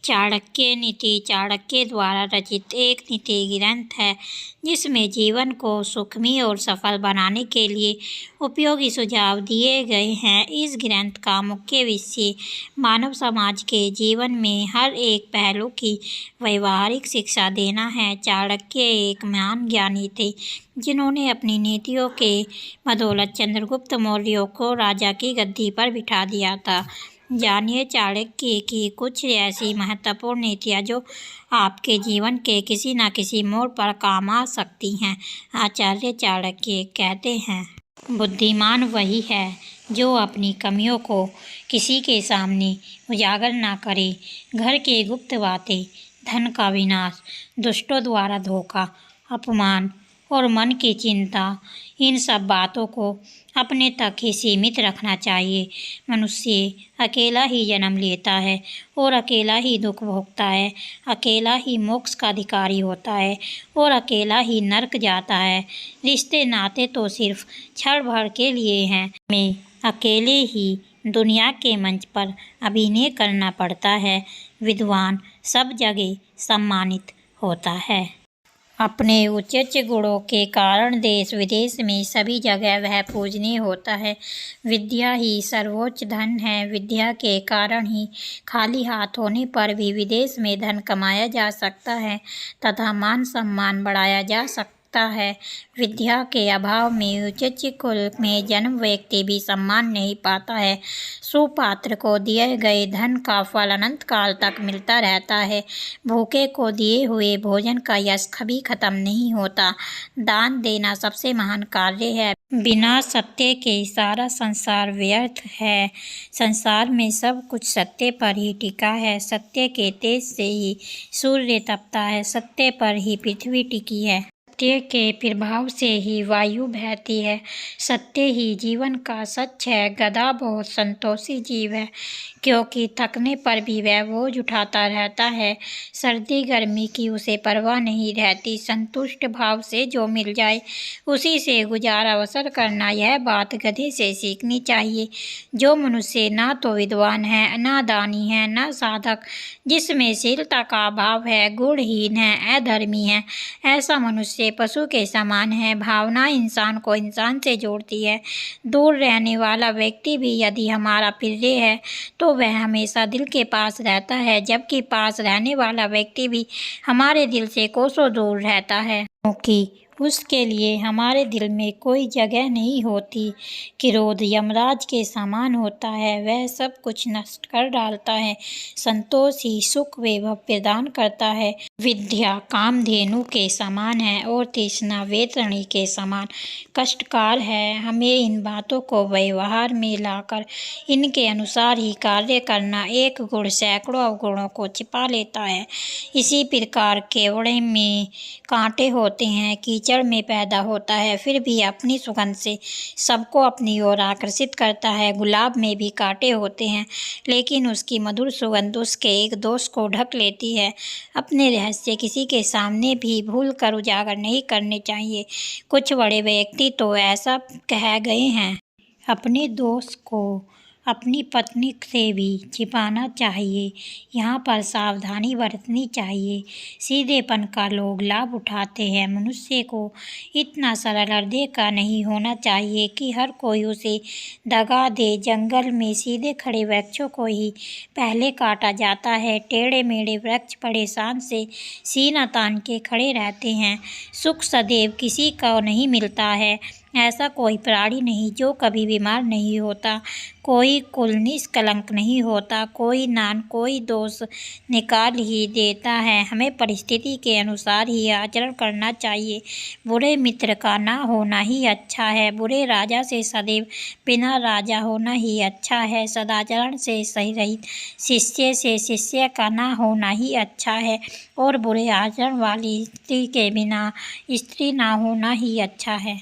चाणक्य नीति चाणक्य द्वारा रचित एक नीति ग्रंथ है जिसमें जीवन को सुखमय और सफल बनाने के लिए उपयोगी सुझाव दिए गए हैं। इस ग्रंथ का मुख्य विषय मानव समाज के जीवन में हर एक पहलू की व्यावहारिक शिक्षा देना है। चाणक्य एक महान ज्ञानी थे जिन्होंने अपनी नीतियों के बदौलत चंद्रगुप्त मौर्य को राजा की गद्दी पर बिठा दिया था। जानिए चाणक्य की कुछ ऐसी महत्वपूर्ण नीतियाँ जो आपके जीवन के किसी न किसी मोड़ पर काम आ सकती हैं। आचार्य चाणक्य कहते हैं, बुद्धिमान वही है जो अपनी कमियों को किसी के सामने उजागर न करे। घर की गुप्त बातें, धन का विनाश, दुष्टों द्वारा धोखा, अपमान और मन की चिंता, इन सब बातों को अपने तक ही सीमित रखना चाहिए। मनुष्य अकेला ही जन्म लेता है और अकेला ही दुख भोगता है, अकेला ही मोक्ष का अधिकारी होता है और अकेला ही नरक जाता है। रिश्ते नाते तो सिर्फ क्षण भर के लिए हैं। हमें अकेले ही दुनिया के मंच पर अभिनय करना पड़ता है। विद्वान सब जगह सम्मानित होता है। अपने उच्च गुणों के कारण देश विदेश में सभी जगह वह पूजनीय होता है। विद्या ही सर्वोच्च धन है। विद्या के कारण ही खाली हाथ होने पर भी विदेश में धन कमाया जा सकता है तथा मान सम्मान बढ़ाया जा सकता है। विद्या के अभाव में उच्च कुल में जन्म व्यक्ति भी सम्मान नहीं पाता है। सुपात्र को दिए गए धन का फल अनंत काल तक मिलता रहता है। भूखे को दिए हुए भोजन का यश कभी खत्म नहीं होता। दान देना सबसे महान कार्य है। बिना सत्य के सारा संसार व्यर्थ है। संसार में सब कुछ सत्य पर ही टिका है। सत्य के तेज से ही सूर्य तपता है। सत्य पर ही पृथ्वी टिकी है। सत्य के प्रभाव से ही वायु बहती है। सत्य ही जीवन का सच है। गधा बहुत संतोषी जीव है क्योंकि थकने पर भी वह बोझ उठाता रहता है। सर्दी गर्मी की उसे परवाह नहीं रहती। संतुष्ट भाव से जो मिल जाए उसी से गुजारा बसर करना, यह बात गधे से सीखनी चाहिए। जो मनुष्य ना तो विद्वान है, ना दानी है, ना साधक, जिसमें शीलता का अभाव है, गुणहीन है, अधर्मी है, ऐसा मनुष्य पशु के समान है। भावना इंसान को इंसान से जोड़ती है। दूर रहने वाला व्यक्ति भी यदि हमारा प्रिय है तो वह हमेशा दिल के पास रहता है, जबकि पास रहने वाला व्यक्ति भी हमारे दिल से कोसों दूर रहता है, क्योंकि उसके लिए हमारे दिल में कोई जगह नहीं होती। क्रोध यमराज के समान होता है, वह सब कुछ नष्ट कर डालता है। संतोष ही सुख वैभव प्रदान करता है। विद्या कामधेनु के समान है और तृष्णा वैतरणी के समान कष्टकार है। हमें इन बातों को व्यवहार में लाकर इनके अनुसार ही कार्य करना। एक गुण सैकड़ों अवगुणों को छिपा लेता है। इसी प्रकार केवड़े में कांटे होते हैं, कीचड़ में पैदा होता है, फिर भी अपनी सुगंध से सबको अपनी ओर आकर्षित करता है। गुलाब में भी कांटे होते हैं, लेकिन उसकी मधुर सुगंध उसके एक दोष को ढक लेती है। अपने रहस्य किसी के सामने भी भूल कर उजागर नहीं करने चाहिए। कुछ बड़े व्यक्ति तो ऐसा कह गए हैं, अपने दोष को अपनी पत्नी से भी छिपाना चाहिए। यहाँ पर सावधानी बरतनी चाहिए। सीधेपन का लोग लाभ उठाते हैं। मनुष्य को इतना सरल हृदय का नहीं होना चाहिए कि हर कोई उसे दगा दे। जंगल में सीधे खड़े वृक्षों को ही पहले काटा जाता है। टेढ़े मेढ़े वृक्ष परेशान से सीना तान के खड़े रहते हैं। सुख सदैव किसी को नहीं मिलता है। ऐसा कोई प्राणी नहीं जो कभी बीमार नहीं होता। कोई कुल निष्कलंक नहीं होता। कोई नान कोई दोष निकाल ही देता है। हमें परिस्थिति के अनुसार ही आचरण करना चाहिए। बुरे मित्र का ना होना ही अच्छा है। बुरे राजा से सदैव बिना राजा होना ही अच्छा है। सदाचरण से सही रहित शिष्य से शिष्य का ना होना ही अच्छा है और बुरे आचरण वाली स्त्री के बिना स्त्री ना होना ही अच्छा है।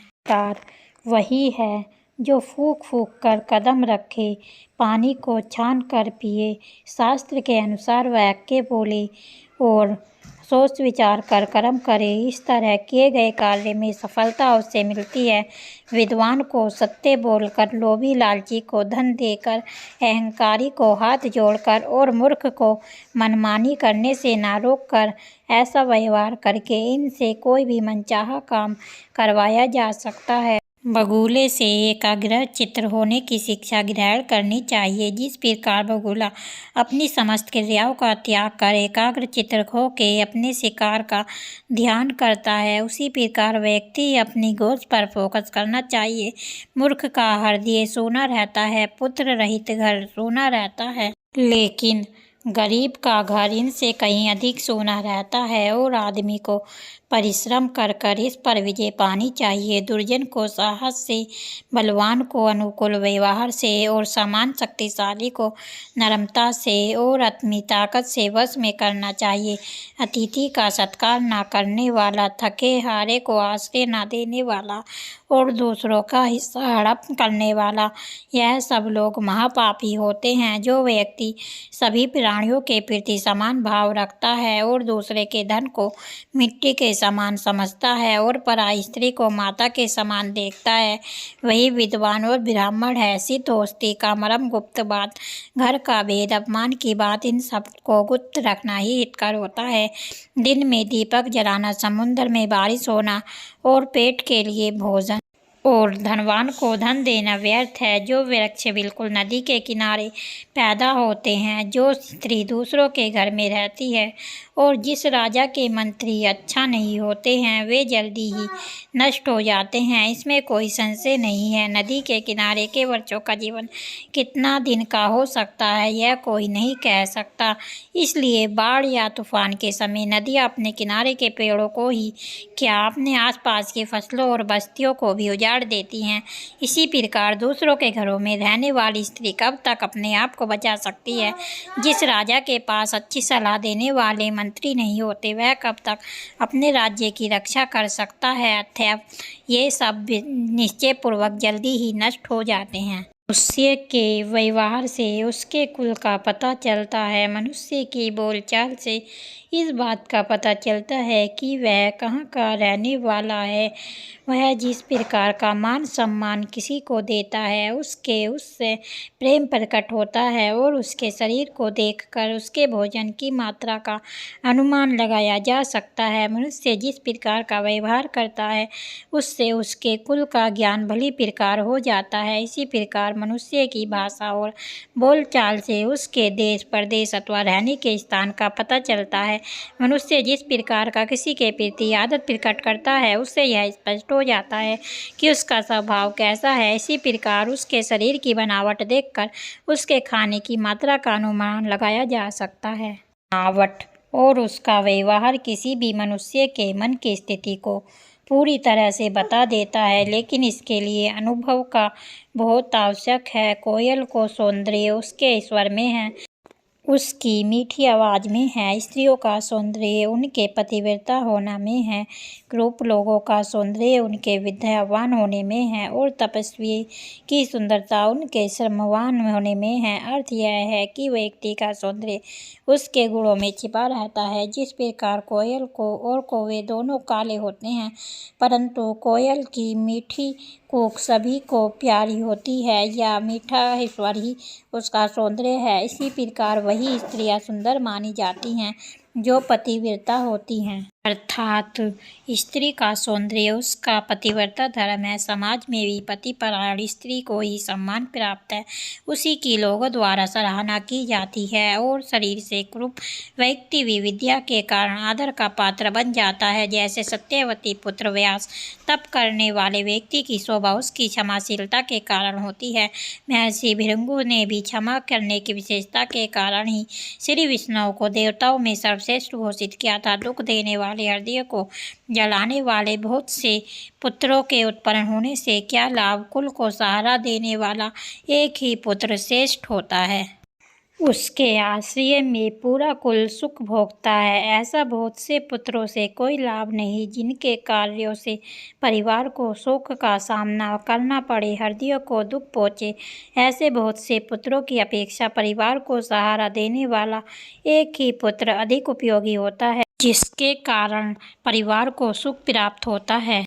वही है जो फूंक फूंक कर कदम रखे, पानी को छान कर पिए, शास्त्र के अनुसार वाक्य बोले और सोच विचार कर कर्म करे। इस तरह किए गए कार्य में सफलता उससे मिलती है। विद्वान को सत्य बोलकर, लोभी लालची को धन देकर, अहंकारी को हाथ जोड़कर और मूर्ख को मनमानी करने से ना रोककर, ऐसा व्यवहार करके इनसे कोई भी मनचाहा काम करवाया जा सकता है। बगुले से एकाग्र चित्त होने की शिक्षा ग्रहण करनी चाहिए। जिस प्रकार बगुला अपनी समस्त क्रियाओं का त्याग कर एकाग्र चित्त होके अपने शिकार का ध्यान करता है, उसी प्रकार व्यक्ति अपनी गोद पर फोकस करना चाहिए। मूर्ख का हृदय सूना रहता है, पुत्र रहित घर सूना रहता है, लेकिन गरीब का घर इनसे कहीं अधिक सूना रहता है। और आदमी को परिश्रम कर कर इस पर विजय पानी चाहिए। दुर्जन को साहस से, बलवान को अनुकूल व्यवहार से और समान शक्तिशाली को नम्रता से और अपनी ताकत से वश में करना चाहिए। अतिथि का सत्कार न करने वाला, थके हारे को आश्रय न देने वाला और दूसरों का हिस्सा हड़प करने वाला, यह सब लोग महापापी होते हैं। जो व्यक्ति सभी प्राणियों के प्रति समान भाव रखता है और दूसरे के धन को मिट्टी के समान समझता है और पराई स्त्री को माता के समान देखता है, वही विद्वान और ब्राह्मण है। ऐसी दोस्ती का मर्म, गुप्त बात, घर का भेद, अपमान की बात, इन सब को गुप्त रखना ही हितकर होता है। दिन में दीपक जलाना, समुद्र में बारिश होना और पेट के लिए भोजन और धनवान को धन देना व्यर्थ है। जो वृक्ष बिल्कुल नदी के किनारे पैदा होते हैं, जो स्त्री दूसरों के घर में रहती है और जिस राजा के मंत्री अच्छा नहीं होते हैं, वे जल्दी ही नष्ट हो जाते हैं, इसमें कोई संशय नहीं है। नदी के किनारे के वृक्षों का जीवन कितना दिन का हो सकता है, यह कोई नहीं कह सकता। इसलिए बाढ़ या तूफान के समय नदियाँ अपने किनारे के पेड़ों को ही क्या, अपने आसपास के फसलों और बस्तियों को भी उजाड़ देती हैं। इसी प्रकार दूसरों के घरों में रहने वाली स्त्री कब तक अपने आप को बचा सकती है? जिस राजा के पास अच्छी सलाह देने वाले मंत्री नहीं होते, वह कब तक अपने राज्य की रक्षा कर सकता है? अतः ये सब निश्चय पूर्वक जल्दी ही नष्ट हो जाते हैं। मनुष्य के व्यवहार से उसके कुल का पता चलता है। मनुष्य की बोलचाल से इस बात का पता चलता है कि वह कहाँ का रहने वाला है। वह जिस प्रकार का मान सम्मान किसी को देता है, उससे प्रेम प्रकट होता है और उसके शरीर को देखकर उसके भोजन की मात्रा का अनुमान लगाया जा सकता है। मनुष्य जिस प्रकार का व्यवहार करता है, उससे उसके कुल का ज्ञान भली प्रकार हो जाता है। इसी प्रकार मनुष्य की भाषा और बोलचाल से उसके देश प्रदेश अथवा रहने के स्थान का पता चलता है। मनुष्य जिस प्रकार का किसी के प्रति आदत प्रकट करता है, उससे यह स्पष्ट हो जाता है कि उसका स्वभाव कैसा है। इसी प्रकार उसके शरीर की बनावट देखकर उसके खाने की मात्रा का अनुमान लगाया जा सकता है। बनावट और उसका व्यवहार किसी भी मनुष्य के मन की स्थिति को पूरी तरह से बता देता है, लेकिन इसके लिए अनुभव का बहुत आवश्यक है। कोयल को सौंदर्य उसके स्वर में है, उसकी मीठी आवाज़ में है। स्त्रियों का सौंदर्य उनके पतिव्रता होना में है। क्रूप लोगों का सौंदर्य उनके विद्यावान होने में है और तपस्वी की सुंदरता उनके श्रमवान होने में है। अर्थ यह है कि व्यक्ति का सौंदर्य उसके गुणों में छिपा रहता है। जिस प्रकार कोयल को और कौवे दोनों काले होते हैं, परंतु कोयल की मीठी कूक सभी को प्यारी होती है, या मीठा स्वर ही उसका सौंदर्य है। इसी प्रकार वही स्त्रियां सुंदर मानी जाती हैं जो पतिव्रता होती हैं। अर्थात स्त्री का सौंदर्य उसका पतिव्रता धर्म है। समाज में भी पतिपरायण स्त्री को ही सम्मान प्राप्त है, उसी की लोगों द्वारा सराहना की जाती है और शरीर से कुरूप व्यक्ति भी विद्या के कारण आदर का पात्र बन जाता है। जैसे सत्यवती पुत्र व्यास तप करने वाले व्यक्ति की शोभा उसकी क्षमाशीलता के कारण होती है। महर्षि भृगु ने भी क्षमा करने की विशेषता के कारण ही श्री विष्णु को देवताओं में सर्वश्रेष्ठ घोषित किया था। दुख देने वाले हृदय को जलाने वाले बहुत से पुत्रों के उत्पन्न होने से क्या लाभ? कुल को सहारा देने वाला एक ही पुत्र श्रेष्ठ होता है। उसके आश्रय में पूरा कुल सुख भोगता है। ऐसा बहुत से पुत्रों से कोई लाभ नहीं जिनके कार्यों से परिवार को शोक का सामना करना पड़े, हृदय को दुख पहुँचे। ऐसे बहुत से पुत्रों की अपेक्षा परिवार को सहारा देने वाला एक ही पुत्र अधिक उपयोगी होता है। जिसके कारण परिवार को सुख प्राप्त होता है।